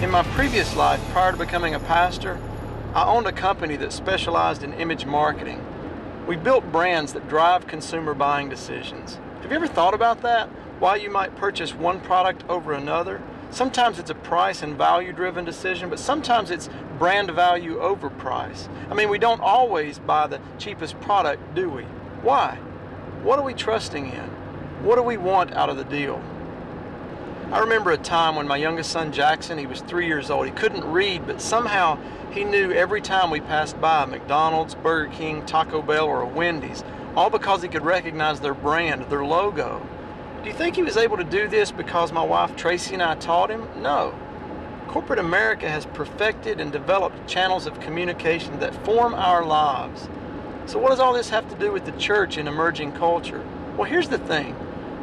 In my previous life, prior to becoming a pastor, I owned a company that specialized in image marketing. We built brands that drive consumer buying decisions. Have you ever thought about that? Why you might purchase one product over another? Sometimes it's a price and value-driven decision, but sometimes it's brand value over price. I mean, we don't always buy the cheapest product, do we? Why? What are we trusting in? What do we want out of the deal? I remember a time when my youngest son, Jackson, he was 3 years old. He couldn't read, but somehow he knew every time we passed by a McDonald's, Burger King, Taco Bell, or a Wendy's, all because he could recognize their brand, their logo. Do you think he was able to do this because my wife Tracy and I taught him? No. Corporate America has perfected and developed channels of communication that form our lives. So what does all this have to do with the church and emerging culture? Well, here's the thing.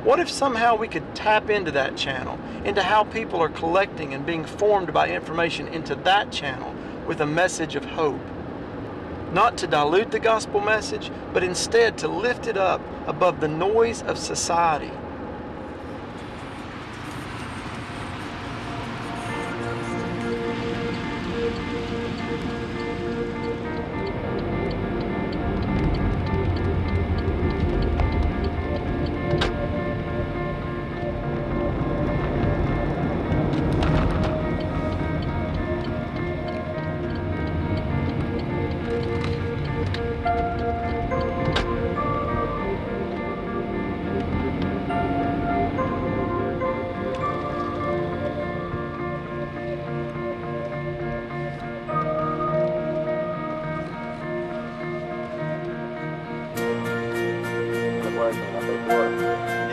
What if somehow we could tap into that channel, into how people are collecting and being formed by information into that channel with a message of hope? Not to dilute the gospel message, but instead to lift it up above the noise of society.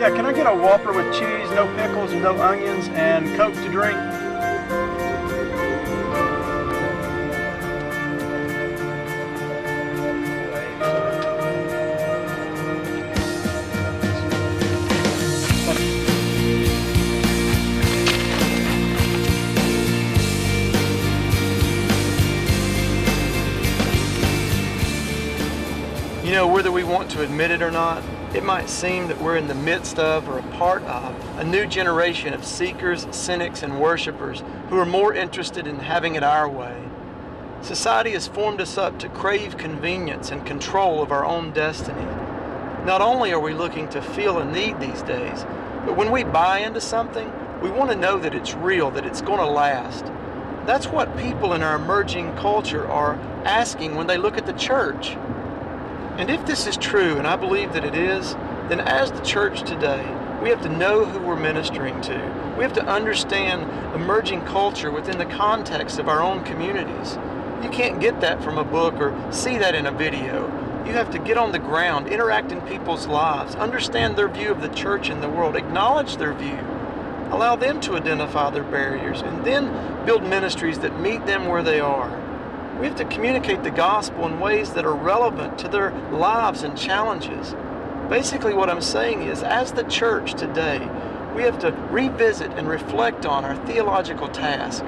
Yeah, can I get a Whopper with cheese, no pickles, no onions, and Coke to drink? You know, whether we want to admit it or not, it might seem that we're in the midst of or a part of a new generation of seekers, cynics, and worshipers who are more interested in having it our way. Society has formed us up to crave convenience and control of our own destiny. Not only are we looking to feel a need these days, but when we buy into something, we want to know that it's real, that it's going to last. That's what people in our emerging culture are asking when they look at the church. And if this is true, and I believe that it is, then as the church today, we have to know who we're ministering to. We have to understand emerging culture within the context of our own communities. You can't get that from a book or see that in a video. You have to get on the ground, interact in people's lives, understand their view of the church and the world, acknowledge their view, allow them to identify their barriers, and then build ministries that meet them where they are. We have to communicate the gospel in ways that are relevant to their lives and challenges. Basically what I'm saying is, as the church today, we have to revisit and reflect on our theological task.